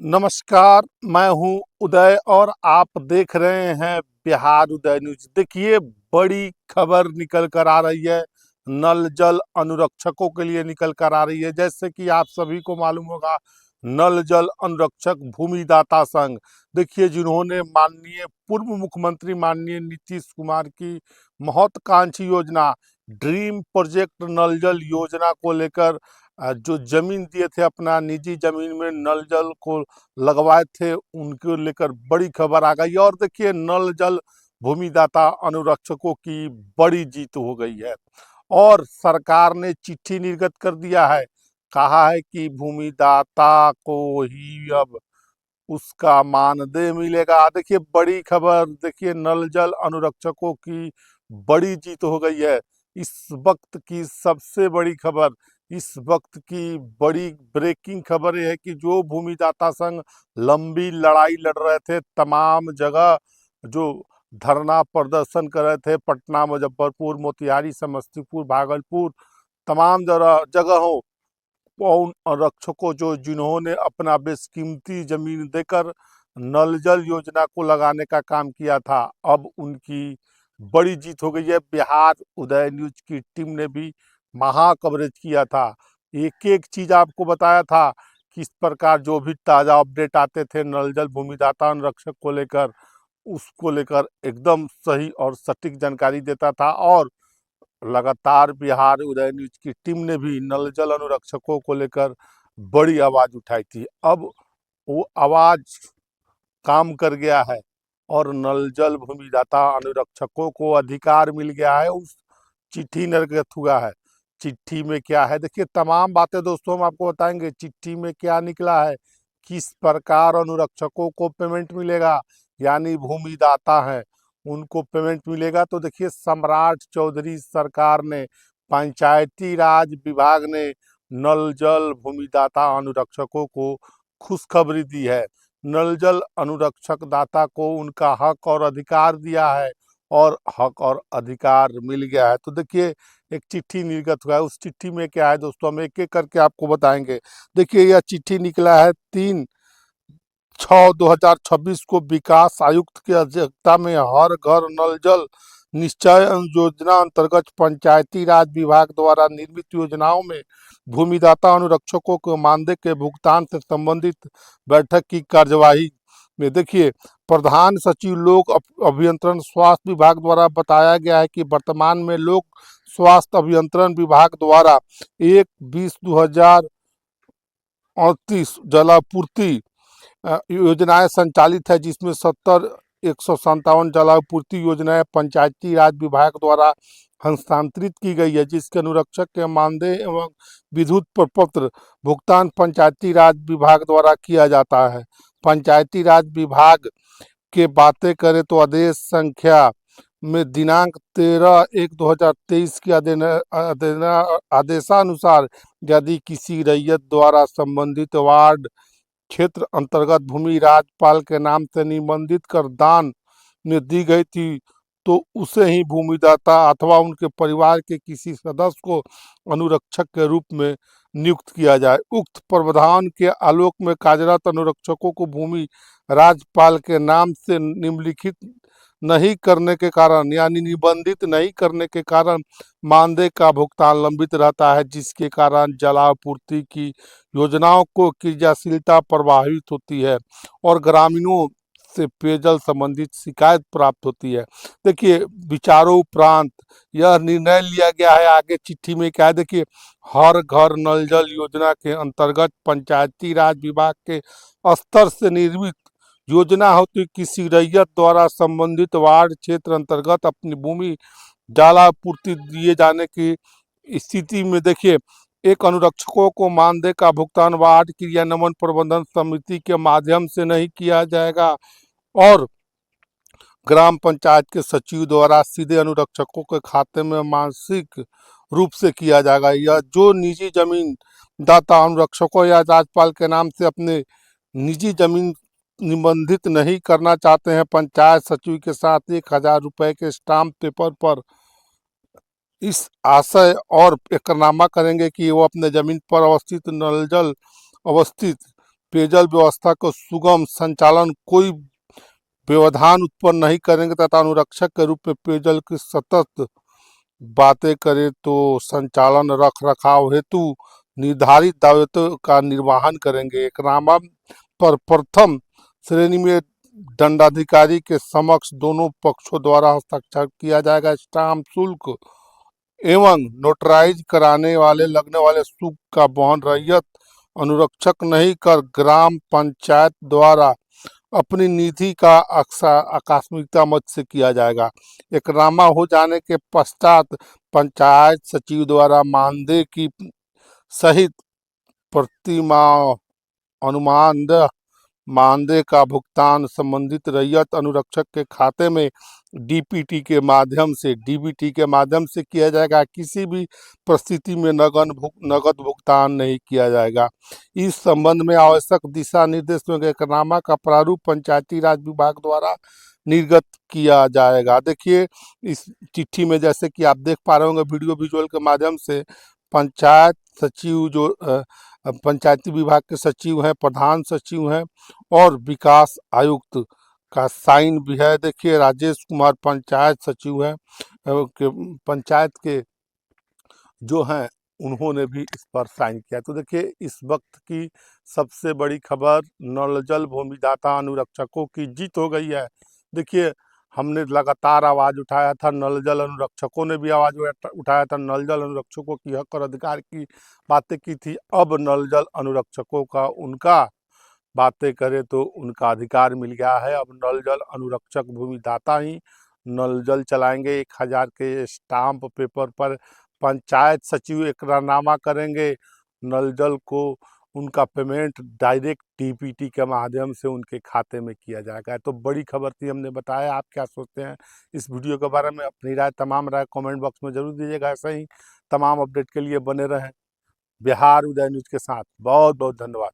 नमस्कार, मैं हूं उदय और आप देख रहे हैं बिहार उदय न्यूज। देखिए, बड़ी खबर निकल कर आ रही है, नल जल अनुरक्षकों के लिए निकल कर आ रही है। जैसे कि आप सभी को मालूम होगा, नल जल अनुरक्षक भूमिदाता संघ, देखिए, जिन्होंने माननीय पूर्व मुख्यमंत्री माननीय नीतीश कुमार की महत्वाकांक्षी योजना ड्रीम प्रोजेक्ट नल जल योजना को लेकर जो जमीन दिए थे, अपना निजी जमीन में नल जल को लगवाए थे, उनको लेकर बड़ी खबर आ गई। और देखिए, नल जल भूमिदाता अनुरक्षकों की बड़ी जीत हो गई है और सरकार ने चिट्ठी निर्गत कर दिया है। कहा है कि भूमिदाता को ही अब उसका मानदेय मिलेगा। देखिए, बड़ी खबर, देखिए, नल जल अनुरक्षकों की बड़ी जीत हो गई है। इस वक्त की सबसे बड़ी खबर, इस वक्त की बड़ी ब्रेकिंग खबर यह है कि जो भूमिदाता संघ लंबी लड़ाई लड़ रहे थे, तमाम जगह जो धरना प्रदर्शन कर रहे थे, पटना, मुजफ्फरपुर, मोतिहारी, समस्तीपुर, भागलपुर, तमाम जगहों उन रक्षकों जो जिन्होंने अपना बेशकीमती जमीन देकर नल जल योजना को लगाने का काम किया था, अब उनकी बड़ी जीत हो गई है। बिहार उदय न्यूज की टीम ने भी महा कवरेज किया था, एक एक चीज आपको बताया था, किस प्रकार जो भी ताजा अपडेट आते थे नल जल भूमिदाता अनुरक्षक को लेकर, उसको लेकर एकदम सही और सटीक जानकारी देता था। और लगातार बिहार उदय न्यूज की टीम ने भी नल जल अनुरक्षकों को लेकर बड़ी आवाज उठाई थी। अब वो आवाज काम कर गया है और नल जल भूमिदाता अनुरक्षकों को अधिकार मिल गया है, उस चिट्ठी निर्गत हुआ है। चिट्ठी में क्या है, देखिए, तमाम बातें दोस्तों हम आपको बताएंगे। चिट्ठी में क्या निकला है, किस प्रकार अनुरक्षकों को पेमेंट मिलेगा, यानी भूमिदाता है उनको पेमेंट मिलेगा। तो देखिए, सम्राट चौधरी सरकार ने, पंचायती राज विभाग ने नल जल भूमिदाता अनुरक्षकों को खुशखबरी दी है। नल जल अनुरक्षक दाता को उनका हक और अधिकार दिया है और हक और अधिकार मिल गया है। तो देखिए, एक चिट्ठी निर्गत हुआ है। उस चिट्ठी में क्या है दोस्तों, हम एक एक करके आपको बताएंगे। देखिए, यह चिट्ठी निकला है 3/6/2026 को विकास आयुक्त की अध्यक्षता में हर घर नल जल निश्चय योजना अंतर्गत पंचायती राज विभाग द्वारा निर्मित योजनाओं में भूमिदाता अनुरक्षकों को मानदेय के भुगतान से संबंधित बैठक की कार्यवाही में, देखिए, प्रधान सचिव लोक अभियंत्रण स्वास्थ्य विभाग द्वारा बताया गया है कि वर्तमान में लोक स्वास्थ्य अभियंत्रण विभाग द्वारा 1/20/2038 जलापूर्ति योजनाएं संचालित है, जिसमें 157 जलापूर्ति योजनाएं पंचायती राज विभाग द्वारा हस्तांतरित की गई है, जिसके अनुरक्षक के मानदेय एवं विद्युत प्रपत्र भुगतान पंचायती राज विभाग द्वारा किया जाता है। पंचायती राज विभाग के बातें करें तो आदेश संख्या में दिनांक 13/1/2023 के आदेशानुसार यदि किसी रैयत द्वारा संबंधित वार्ड क्षेत्र अंतर्गत भूमि राज्यपाल के नाम से निबंधित कर दान में दी गई थी, तो उसे ही भूमिदाता अथवा उनके परिवार के किसी सदस्य को अनुरक्षक के रूप में नियुक्त किया जाए। उक्त प्रावधान के आलोक में कार्यरत अनुरक्षकों को भूमि राज्यपाल के नाम से निम्नलिखित नहीं करने के कारण, यानी निबंधित नहीं करने के कारण मानदेय का भुगतान लंबित रहता है, जिसके कारण जलापूर्ति की योजनाओं को क्रियाशीलता प्रभावित होती है और ग्रामीणों से पेयजल संबंधित शिकायत प्राप्त होती है। देखिए, विचारों उपरांत यह निर्णय लिया गया है। आगे चिट्ठी में क्या है, देखिए, हर घर नल जल योजना के अंतर्गत पंचायती राज विभाग के स्तर से निर्मित योजना होती, किसी रैयत द्वारा संबंधित वार्ड क्षेत्र अंतर्गत अपनी भूमि जलापूर्ति दिए जाने की स्थिति में, देखिए, एक अनुरक्षकों को मानदेय का भुगतान वार्ड क्रियान्वयन प्रबंधन समिति के माध्यम से नहीं किया जाएगा और ग्राम पंचायत के सचिव द्वारा सीधे अनुरक्षकों के खाते में मासिक रूप से किया जाएगा। या जो निजी जमीन दाता अनुरक्षकों या राज्यपाल के नाम से अपने निजी जमीन निबंधित नहीं करना चाहते हैं, पंचायत सचिव के साथ 1,000 रुपए के स्टाम्प पेपर पर इस आशय और एकरनामा करेंगे कि वो अपने जमीन पर अवस्थित नल जल अवस्थित पेयजल व्यवस्था को सुगम संचालन कोई व्यवधान उत्पन्न नहीं करेंगे तथा अनुरक्षक के रूप में पेयजल की सतत बातें करें तो संचालन रख रखाव हेतु निर्धारित दायित्व का निर्वहन करेंगे। एकरामा पर प्रथम श्रेणी में दंडाधिकारी के समक्ष दोनों पक्षों द्वारा हस्ताक्षर किया जाएगा। स्टाम्प शुल्क एवं नोटराइज कराने वाले लगने वाले शुल्क का वहन रैयत अनुरक्षक नहीं कर ग्राम पंचायत द्वारा अपनी निधि का आकस्मिकता मत से किया जाएगा। एकरामा हो जाने के पश्चात पंचायत सचिव द्वारा मानदेय की सहित प्रतिमाह अनुमानदह मानदेय का भुगतान संबंधित रैयत अनुरक्षक के खाते में डीबीटी के माध्यम से किया जाएगा। किसी भी परिस्थिति में नगद भुगतान नहीं किया जाएगा। इस संबंध में आवश्यक दिशा निर्देशों के एकरामा का प्रारूप पंचायती राज विभाग द्वारा निर्गत किया जाएगा। देखिए इस चिट्ठी में जैसे कि आप देख पा रहे होंगे वीडियो विजुअल के माध्यम से पंचायत सचिव जो पंचायती विभाग के सचिव हैं, प्रधान सचिव हैं और विकास आयुक्त का साइन भी है। देखिए राजेश कुमार पंचायत सचिव हैं, पंचायत के जो हैं उन्होंने भी इस पर साइन किया। तो देखिए इस वक्त की सबसे बड़ी खबर, नल जल भूमिदाता अनुरक्षकों की जीत हो गई है। देखिए हमने लगातार आवाज उठाया था, नल जल अनुरक्षकों ने भी आवाज उठाया था, नल जल अनुरक्षकों की हक और अधिकार की बातें की थी। अब नल जल अनुरक्षकों का उनका बातें करें तो उनका अधिकार मिल गया है। अब नल जल अनुरक्षक भूमिदाता ही नल जल चलाएंगे। 1000 के स्टाम्प पेपर पर पंचायत सचिव एकरारनामा करेंगे। नल जल को उनका पेमेंट डायरेक्ट डीबीटी के माध्यम से उनके खाते में किया जाएगा। तो बड़ी खबर थी, हमने बताया। आप क्या सोचते हैं इस वीडियो के बारे में? अपनी तमाम राय कमेंट बॉक्स में जरूर दीजिएगा। ऐसे ही तमाम अपडेट के लिए बने रहें बिहार उदय न्यूज के साथ। बहुत बहुत धन्यवाद।